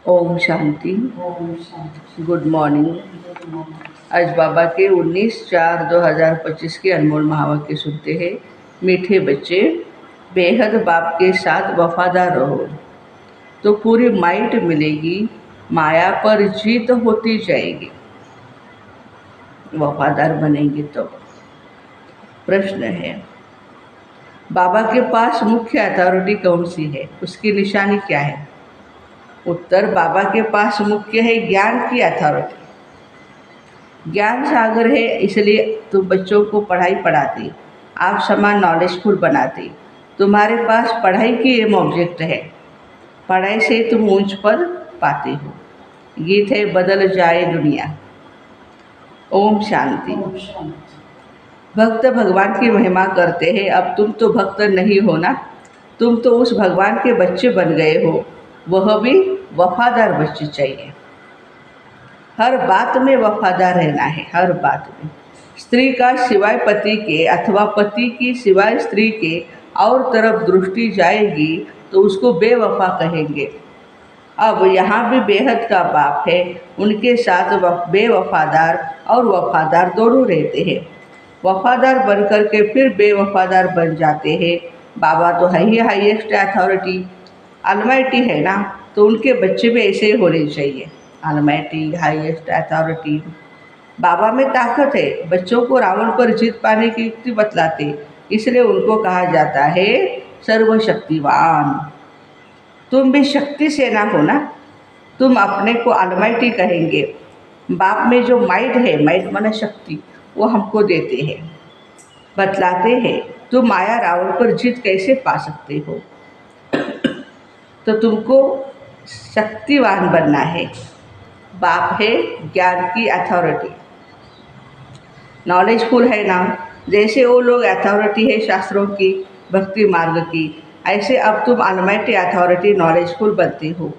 ओम Shanti. Om Shanti. Good morning. Good morning. आज बाबा के 19/4/2025 के अनमोल महावाक्य सुनते हैं। मीठे बच्चे, बेहद बाप के साथ वफादार रहो तो पूरी माइट मिलेगी, माया पर जीत होती जाएगी। वफादार बनेंगे तो। प्रश्न है, बाबा के पास मुख्य अथॉरिटी कौन सी है, उसकी निशानी क्या है? उत्तर, बाबा के पास मुख्य है ज्ञान की अथॉरिटी। ज्ञान सागर है, इसलिए तुम बच्चों को पढ़ाई पढ़ाते, आप समान नॉलेजफुल बनाते। तुम्हारे पास पढ़ाई की एम ऑब्जेक्ट है, पढ़ाई से तुम ऊंच पद पाते हो। गीत है, बदल जाए दुनिया। ओम शांति। ओम शांति। भक्त भगवान की महिमा करते हैं। अब तुम तो भक्त नहीं हो ना, तुम तो उस भगवान के बच्चे बन गए हो, वह भी वफादार बच्चे चाहिए। हर बात में वफादार रहना है, हर बात में। स्त्री का सिवाय पति के अथवा पति की सिवाय स्त्री के और तरफ दृष्टि जाएगी तो उसको बेवफा कहेंगे। अब यहाँ भी बेहद का बाप है, उनके साथ बेवफादार और वफादार दोनों रहते हैं। वफादार बन कर के फिर बेवफादार बन जाते हैं। बाबा तो है ही हाईएस्ट अथॉरिटी, अलमाइटी है ना, तो उनके बच्चे भी ऐसे ही होने चाहिए। Almighty, highest authority. बाबा में ताकत है, बच्चों को रावण पर जीत पाने की युक्ति बतलाते, इसलिए उनको कहा जाता है सर्वशक्तिवान। तुम भी शक्ति सेना हो ना, तुम अपने को अलमाइटी कहेंगे। बाप में जो माइट है, माइट माना शक्ति, वो हमको देते हैं, बतलाते हैं तुम माया रावण पर जीत कैसे पा सकते हो। तो तुमको शक्तिवान बनना है। बाप है ज्ञान की अथॉरिटी, नॉलेजफुल है ना। जैसे वो लोग अथॉरिटी है शास्त्रों की, भक्ति मार्ग की, ऐसे अब तुम अलमाइटी अथॉरिटी नॉलेजफुल बनते हो,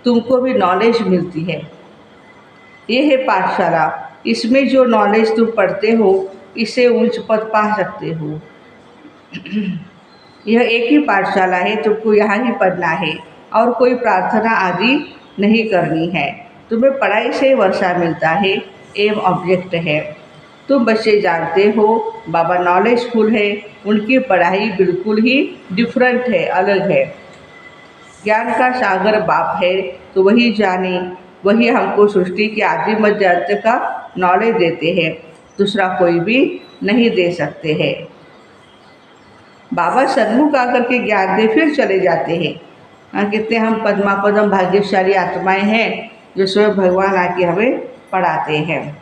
तुमको भी नॉलेज मिलती है। ये है पाठशाला, इसमें जो नॉलेज तुम पढ़ते हो इसे उच्च पद पा सकते हो। यह एक ही पाठशाला है, तुमको यहाँ ही पढ़ना है और कोई प्रार्थना आदि नहीं करनी है। तुम्हें पढ़ाई से वर्षा मिलता है, एम ऑब्जेक्ट है। तुम बच्चे जानते हो बाबा नॉलेजफुल है, उनकी पढ़ाई बिल्कुल ही डिफरेंट है, अलग है। ज्ञान का सागर बाप है, तो वही जाने, वही हमको सृष्टि के आदि मध्य अंत का नॉलेज देते हैं, दूसरा कोई भी नहीं दे सकते हैं। बाबा सन्मुख आकर के ज्ञान दे फिर चले जाते हैं। कहते हम पद्मापदम भाग्यशाली आत्माएं हैं जो स्वयं भगवान आके हमें पढ़ाते हैं।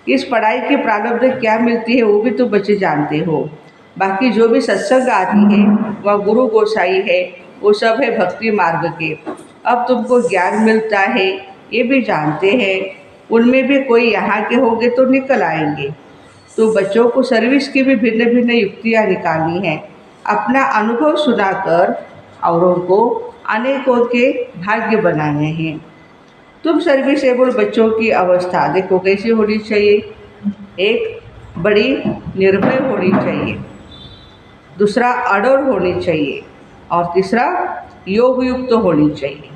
इस पढ़ाई की प्रारब्ध क्या मिलती है वो भी तुम बच्चे जानते हो। बाकी जो भी सत्संग आती है वह गुरु गोसाई है, वो सब है भक्ति मार्ग के। अब तुमको ज्ञान मिलता है ये भी जानते हैं, उनमें भी कोई यहाँ के होंगे तो निकल आएंगे। तो बच्चों को सर्विस की भी भिन्न भिन्न युक्तियाँ निकालनी है, अपना अनुभव सुनाकर औरों को अनेकों के भाग्य बनाने हैं। तुम सर्विसेबल बच्चों की अवस्था देखो कैसी होनी चाहिए। एक बड़ी निर्भय होनी चाहिए, दूसरा अडोर होनी चाहिए और तीसरा योग युक्त होनी चाहिए।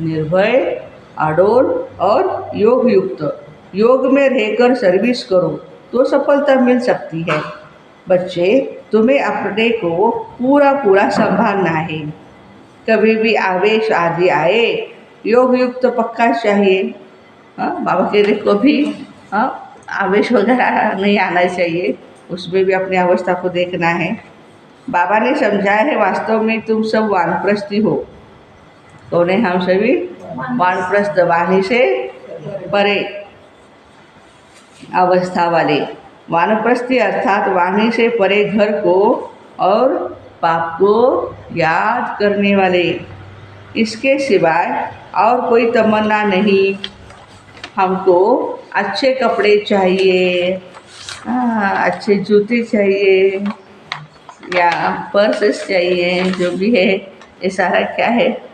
निर्भय, अडोर और योग युक्त। योग में रहकर सर्विस करो तो सफलता मिल सकती है। बच्चे, तुम्हें अपने को पूरा पूरा संभालना है। कभी भी आवेश आदि आए, योग युक्त पक्का चाहिए। बाबा के लिए कभी आवेश वगैरह नहीं आना चाहिए, उसमें भी अपनी अवस्था को देखना है। बाबा ने समझाया है वास्तव में तुम सब वानप्रस्थी हो। कौन है हम सभी? वानप्रस्थ, वाणी से परे अवस्था वाले। वानप्रस्थी अर्थात वाणी से परे घर को और पाप को याद करने वाले। इसके सिवाय और कोई तमन्ना नहीं। हमको अच्छे कपड़े चाहिए, अच्छे जूते चाहिए या पर्सेस चाहिए, जो भी है ये सारा क्या है।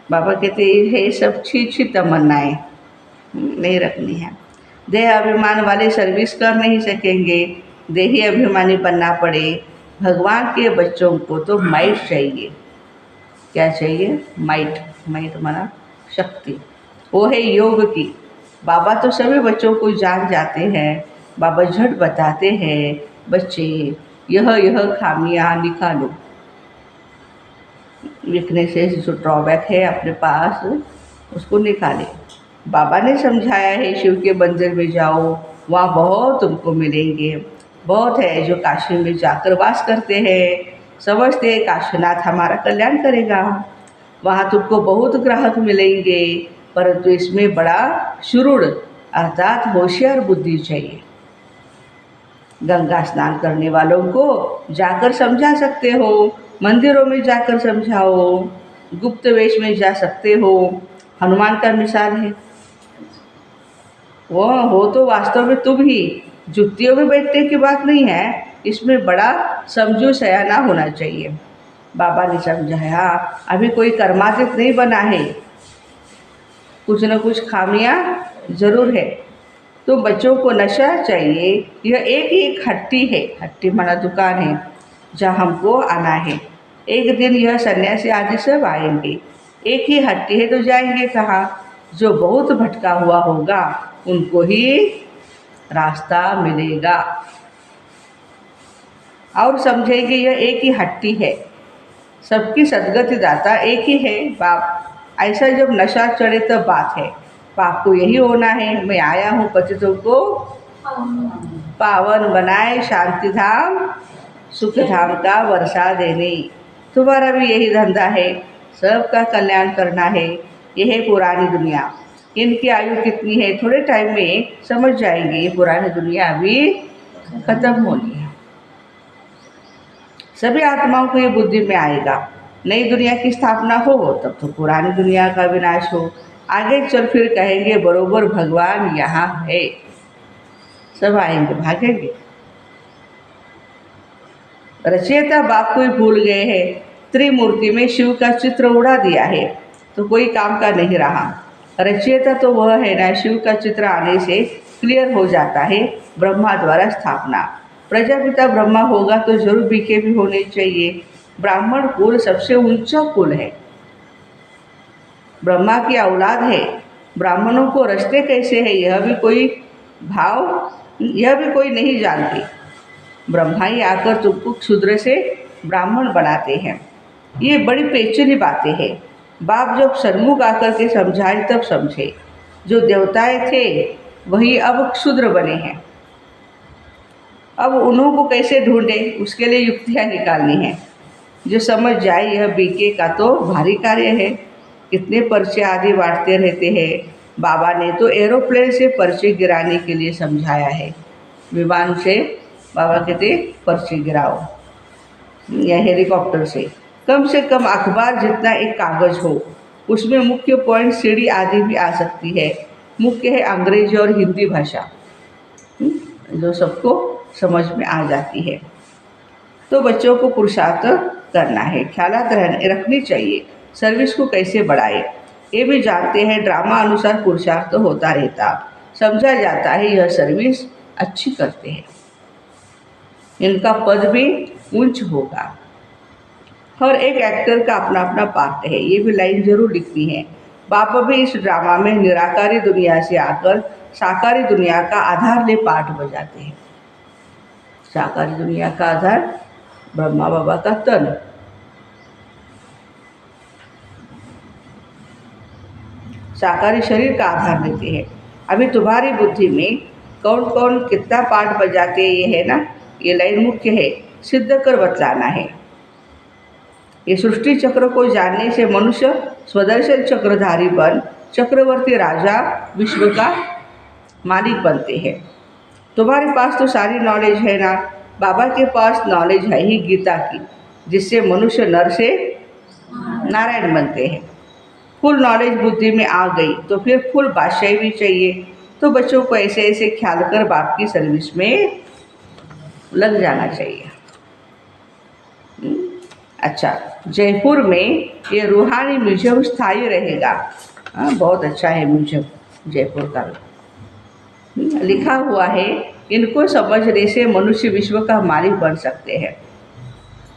बाबा कहते हैं ये सब छी तमन्नाएं नहीं रखनी है। देह अभिमान वाले सर्विस कर नहीं सकेंगे, देही अभिमानी बनना पड़े। भगवान के बच्चों को तो माइट चाहिए, क्या चाहिए? माइट। माइट माना शक्ति। वो है योग की। बाबा तो सभी बच्चों को जान जाते हैं। बाबा झट बताते हैं, बच्चे यह खामियां निकालो। वीकनेसेस जो ड्रॉबैक है अपने पास उसको निकाले। बाबा ने समझाया है शिव के मंदिर में जाओ, वहाँ बहुत तुमको मिलेंगे। बहुत है जो काशी में जाकर वास करते हैं, समझते हैं काशीनाथ हमारा कल्याण करेगा। वहाँ तुमको बहुत ग्राहक मिलेंगे, परंतु इसमें बड़ा शुरूढ़ अर्थात होशियार बुद्धि चाहिए। गंगा स्नान करने वालों को जाकर समझा सकते हो, मंदिरों में जाकर समझाओ, गुप्त वेश में जा सकते हो। हनुमान का मिसाल है, वो हो तो वास्तव में तुम ही। जुत्तियों में बैठने की बात नहीं है, इसमें बड़ा समझू सयाना होना चाहिए। बाबा ने समझाया अभी कोई कर्मातीत नहीं बना है, कुछ न कुछ खामियां जरूर है। तो बच्चों को नशा चाहिए, यह एक ही एक हट्टी है। हट्टी माना दुकान है जहाँ हमको आना है। एक दिन यह सन्यासी आदि सब आएंगे, एक ही हट्टी है तो जाएंगे कहाँ? जो बहुत भटका हुआ होगा उनको ही रास्ता मिलेगा और समझेंगे यह एक ही हट्टी है, सबकी सदगति दाता एक ही है बाप। ऐसा जब नशा चढ़े तब बात है, बाप को यही होना है, मैं आया हूँ पतितों को पावन बनाए, शांति धाम सुख धाम का वर्षा देने। तुम्हारा भी यही धंधा है, सबका कल्याण करना है। यह है पुरानी दुनिया। इनकी आयु कितनी है, थोड़े टाइम में समझ जाएंगे। ये पुरानी दुनिया अभी खत्म होनी है। सभी आत्माओं को ये बुद्धि में आएगा, नई दुनिया की स्थापना हो तब तो पुरानी दुनिया का विनाश हो। आगे चल फिर कहेंगे बरोबर भगवान यहाँ है, सब आएंगे भागेंगे। रचयिता बाप को ही भूल गए हैं, त्रिमूर्ति में शिव का चित्र उड़ा दिया है तो कोई काम का नहीं रहा। रचयिता तो वह है ना, शिव का चित्र आने से क्लियर हो जाता है ब्रह्मा द्वारा स्थापना। प्रजापिता ब्रह्मा होगा तो जरूर बीके भी होने चाहिए। ब्राह्मण कुल सबसे ऊंचा कुल है, ब्रह्मा की औलाद है। ब्राह्मणों को रचते कैसे है यह भी कोई नहीं जानती। ब्रह्मा ही आकर तुमको क्षुद्र से ब्राह्मण बनाते हैं। ये बड़ी पेचीदी बातें हैं। बाप जब सन्मुख आकर के समझाए तब समझे। जो देवताएं थे वही अब क्षुद्र बने हैं। अब उन्हों को कैसे ढूंढे, उसके लिए युक्तियाँ निकालनी है। जो समझ जाए यह बीके का तो भारी कार्य है। कितने पर्चे आदि बांटते रहते हैं। बाबा ने तो एरोप्लेन से पर्चे गिराने के लिए समझाया है। विमान से बाबा कहते पर्चे गिराओ या हेलीकॉप्टर से। कम कम अखबार जितना एक कागज़ हो, उसमें मुख्य पॉइंट सीढ़ी आदि भी आ सकती है। मुख्य है अंग्रेजी और हिंदी भाषा, जो सबको समझ में आ जाती है। तो बच्चों को पुरुषार्थ करना है, ख्यालात रखनी चाहिए। सर्विस को कैसे बढ़ाए ये भी जानते हैं। ड्रामा अनुसार पुरुषार्थ होता रहता, समझा जाता है यह सर्विस अच्छी करते हैं, इनका पद भी ऊंच होगा। हर एक एक्टर का अपना अपना पार्ट है, ये भी लाइन जरूर लिखनी है। बाबा भी इस ड्रामा में निराकारी दुनिया से आकर साकारी दुनिया का आधार ले पाठ बजाते हैं। साकारी दुनिया का आधार ब्रह्मा बाबा का तन, साकारी शरीर का आधार लेते हैं। अभी तुम्हारी बुद्धि में कौन कौन कितना पाठ बजाते ये है ना, ये लाइन मुख्य है, सिद्ध कर बतलाना है। ये सृष्टि चक्र को जानने से मनुष्य स्वदर्शन चक्रधारी बन चक्रवर्ती राजा विश्व का मालिक बनते हैं। तुम्हारे पास तो सारी नॉलेज है ना, बाबा के पास नॉलेज है ही गीता की, जिससे मनुष्य नर से नारायण बनते हैं। फुल नॉलेज बुद्धि में आ गई तो फिर फुल बादशाही भी चाहिए। तो बच्चों को ऐसे ऐसे ख्याल कर बाप की सर्विस में लग जाना चाहिए। अच्छा, जयपुर में ये रूहानी म्यूजियम स्थायी रहेगा। बहुत अच्छा है म्यूजियम जयपुर का। लिखा हुआ है इनको समझने से मनुष्य विश्व का मालिक बन सकते हैं।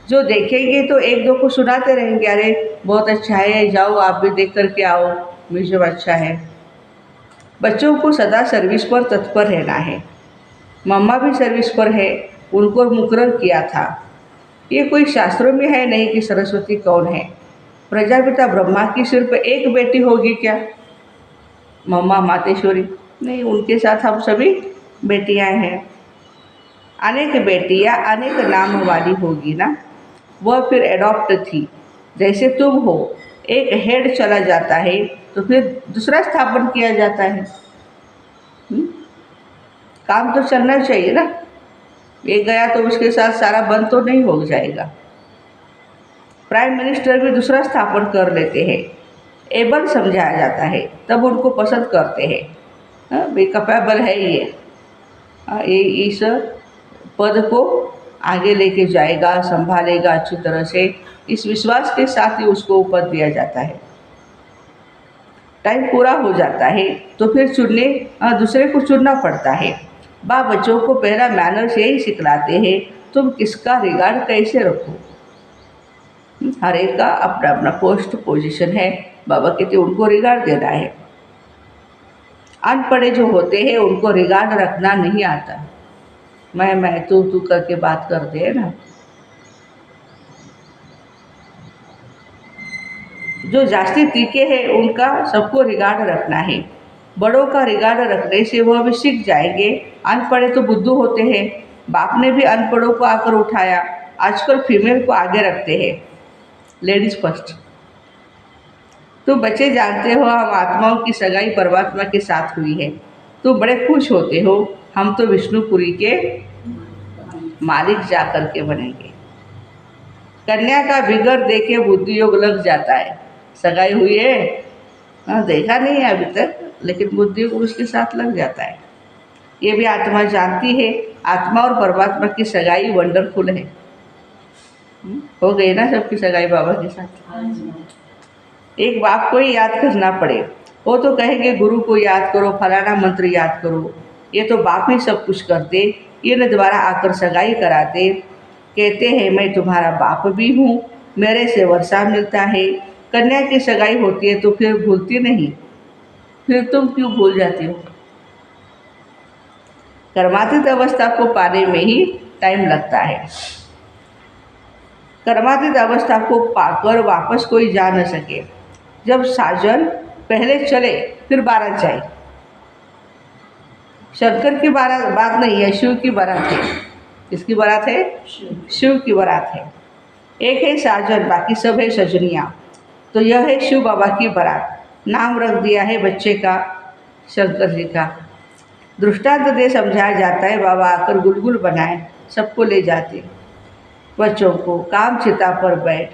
जो देखेंगे तो एक दो को सुनाते रहेंगे, अरे बहुत अच्छा है, जाओ आप भी देख कर के आओ, म्यूजियम अच्छा है। बच्चों को सदा सर्विस पर तत्पर रहना है। मम्मा भी सर्विस पर है, उनको मुकर्रर किया था। ये कोई शास्त्रों में है नहीं कि सरस्वती कौन है। प्रजापिता ब्रह्मा की सिर्फ एक बेटी होगी क्या? मम्मा मातेश्वरी नहीं, उनके साथ हम सभी बेटियां हैं। अनेक बेटियां अनेक नाम वाली होगी ना। वह फिर एडॉप्ट थी, जैसे तुम हो। एक हेड चला जाता है तो फिर दूसरा स्थापन किया जाता है। काम तो चलना चाहिए ना। एक गया तो उसके साथ सारा बंद तो नहीं हो जाएगा। प्राइम मिनिस्टर भी दूसरा स्थापन कर लेते हैं। एबल समझाया जाता है तब उनको पसंद करते हैं। भाई कैपेबल है ये इस पद को आगे लेके जाएगा, संभालेगा अच्छी तरह से, इस विश्वास के साथ ही उसको पद दिया जाता है। टाइम पूरा हो जाता है तो फिर दूसरे को चुनना पड़ता है। बाप बच्चों को पहला मैनर्स यही सिखलाते हैं, तुम किसका रिगार्ड कैसे रखो। हर एक का अपना अपना पोस्ट पोजीशन है। बाबा कहते उनको रिगार्ड देना है। अनपढ़े जो होते हैं उनको रिगार्ड रखना नहीं आता। मैं तू करके बात करते हैं ना। जो जास्ती तीखे हैं उनका सबको रिगार्ड रखना है। बड़ों का रिगार्ड रखने से वह भी सीख जाएंगे। अनपढ़े तो बुद्धू होते हैं। बाप ने भी अनपढ़ों को आकर उठाया। आजकल फीमेल को आगे रखते हैं, लेडीज फर्स्ट। तुम बच्चे जानते हो हम आत्माओं की सगाई परमात्मा के साथ हुई है। तुम बड़े खुश होते हो, हम तो विष्णुपुरी के मालिक जा कर के बनेंगे। कन्या का बिगड़ देखे बुद्धि योग लग जाता है। सगाई हुई है, देखा नहीं है अभी तक, लेकिन बुद्धि योग उसके साथ लग जाता है। ये भी आत्मा जानती है, आत्मा और परमात्मा की सगाई वंडरफुल है। हो गई ना सबकी सगाई बाबा के साथ। एक बाप को ही याद करना पड़े, वो तो कहेंगे गुरु को याद करो, फलाना मंत्र याद करो। ये तो बाप ही सब कुछ करते, ये न द्वारा आकर सगाई कराते। कहते हैं मैं तुम्हारा बाप भी हूँ, मेरे से वर्षा मिलता है। कन्या की सगाई होती है तो फिर भूलती नहीं, फिर तुम क्यों भूल जाती हो? कर्मातीत अवस्था को पाने में ही टाइम लगता है। कर्मातीत अवस्था को पाकर वापस कोई जा न सके। जब साजन पहले चले फिर बारात जाए। शंकर की बात नहीं है, शिव की बारात है। किसकी बारात है? शिव की बारात है। एक है साजन, बाकी सब है सजनियाँ। तो यह है शिव बाबा की बारात। नाम रख दिया है बच्चे का शंकर जी का। दृष्टांत दे समझाया जाता है। बाबा आकर गुलगुल बनाए, सबको ले जाते बच्चों को। काम चिता पर बैठ,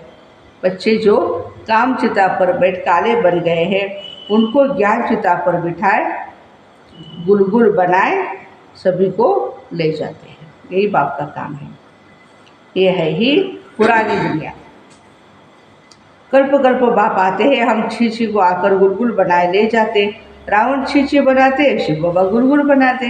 बच्चे जो काम चिता पर बैठ काले बन गए हैं, उनको ज्ञान चिता पर बिठाए, गुलगुल बनाए, सभी को ले जाते हैं। यही बाप का काम है। ये है ही पुरानी दुनिया। कल्प कल्प बाप आते हैं, हम छी को आकर गुलगुल बनाए ले जाते। रावण छी बनाते, शिव बाबा गुलगुल बनाते।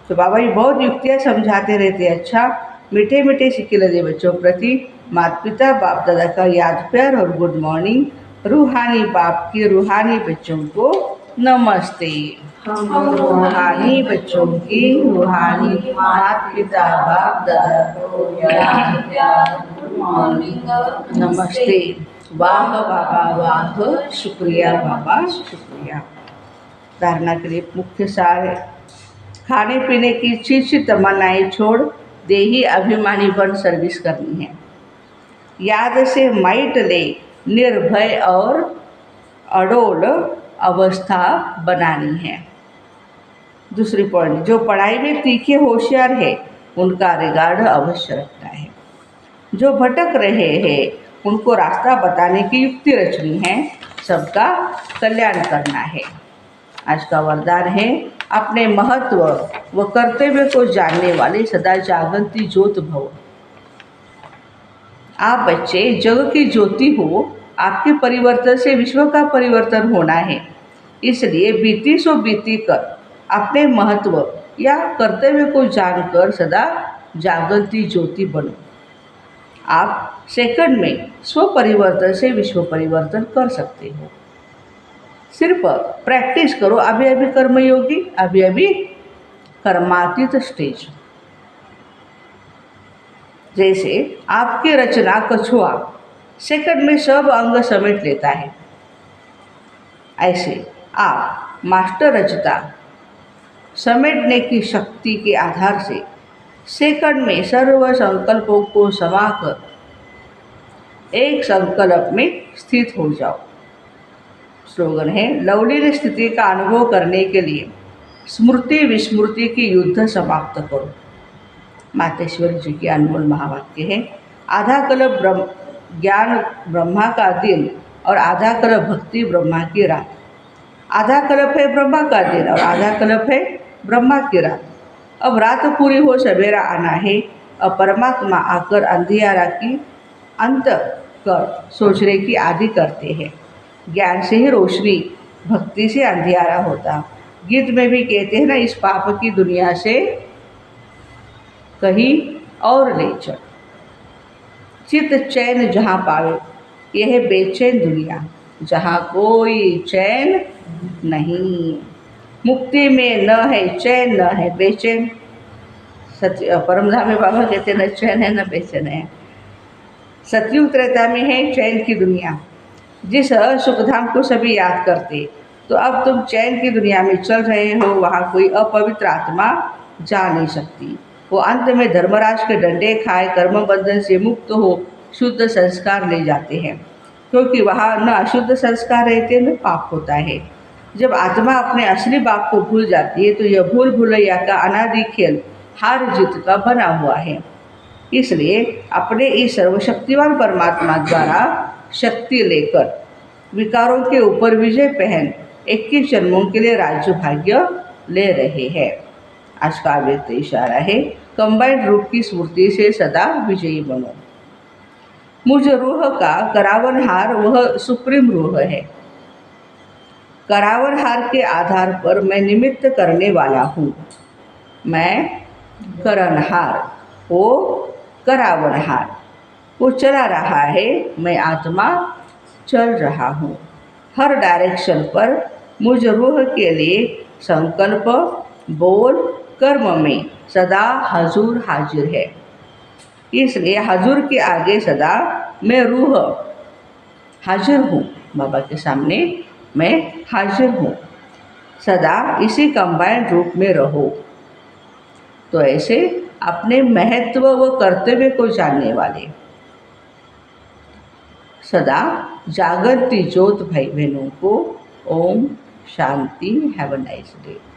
तो बाबा जी बहुत युक्तियाँ समझाते रहते। अच्छा, मीठे मीठे सिक्के दे बच्चों प्रति माता पिता बाप दादा का याद प्यार और गुड मॉर्निंग। रूहानी बाप की रूहानी बच्चों को नमस्ते। रूहानी बच्चों की रूहानी माता पिता बाप दादा को याद प्यार गुड मॉर्निंग नमस्ते। वाह बाबा वाह, शुक्रिया बाबा शुक्रिया। धारणा के लिए मुख्य सार है, खाने पीने की चीज तमन्नाएं छोड़ देही अभिमानी बन सर्विस करनी है। याद से माइट ले निर्भय और अडोल अवस्था बनानी है। दूसरी पॉइंट, जो पढ़ाई में तीखे होशियार है उनका रिगार्ड अवश्य रखना है। जो भटक रहे हैं उनको रास्ता बताने की युक्ति रचनी है। सबका कल्याण करना है। आज का वरदान है, अपने महत्व व कर्तव्य को जानने वाले सदा जागंती ज्योत भव। आप बच्चे जग की ज्योति हो। आपके परिवर्तन से विश्व का परिवर्तन होना है। इसलिए बीती सो बीती कर अपने महत्व या कर्तव्य को जानकर सदा जागंती ज्योति बनो। आप सेकंड में स्व परिवर्तन से विश्व परिवर्तन कर सकते हो। सिर्फ प्रैक्टिस करो। अभी अभी कर्मयोगी, अभी अभी कर्मातीत स्टेज। जैसे आपकी रचना कछुआ सेकंड में सब अंग समेट लेता है, ऐसे आप मास्टर रचता समेटने की शक्ति के आधार से सेकंड में सर्व संकल्पों को समाकर एक संकल्प में स्थित हो जाओ। स्लोगन है, लवलीन स्थिति का अनुभव करने के लिए स्मृति विस्मृति की युद्ध समाप्त करो। मातेश्वरी जी के अनमोल महावाक्य है। आधा कल्प ज्ञान ब्रह्मा का दिन और आधा कल्प भक्ति ब्रह्मा की रात। आधा कल्प है ब्रह्मा का दिन और आधा कल्प है ब्रह्मा की रात। अब रात पूरी हो सवेरा आना है। अब परमात्मा आकर अंधियारा की अंत कर सोचने की आदि करते हैं। ज्ञान से ही रोशनी, भक्ति से अंधियारा होता। गीत में भी कहते हैं ना, इस पाप की दुनिया से कहीं और ले चल। चित चैन जहाँ पावे, यह है बेचैन दुनिया जहाँ कोई चैन नहीं। मुक्ति में न है चैन न है बेचैन। सत्य परमधामी बाबा कहते न चैन है न बेचैन है। सतयुग त्रेता में है चैन की दुनिया। जिस सुखधाम को सभी याद करते, तो अब तुम चैन की दुनिया में चल रहे हो। वहाँ कोई अपवित्र आत्मा जा नहीं सकती। वो अंत में धर्मराज के डंडे खाए कर्म बंधन से मुक्त हो शुद्ध संस्कार ले जाते हैं, क्योंकि वहाँ न अशुद्ध संस्कार रहते न पाप होता है। जब आत्मा अपने असली बाप को भूल जाती है तो यह भूल भुलैया का अनादि खेल हार जीत का बना हुआ है। इसलिए अपने इस सर्वशक्तिवान परमात्मा द्वारा शक्ति लेकर विकारों के ऊपर विजय पहन 21 जन्मों के लिए राज्य भाग्य ले रहे हैं। आज का व्यक्त इशारा है, कंबाइंड रूप की स्मृति से सदा विजयी बनो। मुझ रूह का करावनहार वह सुप्रीम रूह है। करावनहार के आधार पर मैं निमित्त करने वाला हूँ। मैं करनहार, वो करावनहार, वो चला रहा है, मैं आत्मा चल रहा हूँ। हर डायरेक्शन पर मुझ रूह के लिए संकल्प, बोल, कर्म में सदा हजूर हाजिर है। इसलिए हजूर के आगे सदा मैं रूह हाजिर हूँ। बाबा के सामने मैं हाजिर हूँ। सदा इसी कंबाइंड रूप में रहो। तो ऐसे अपने महत्व व कर्तव्य को जानने वाले सदा जागृति ज्योत भाई बहनों को Om Shanti. Have a nice day.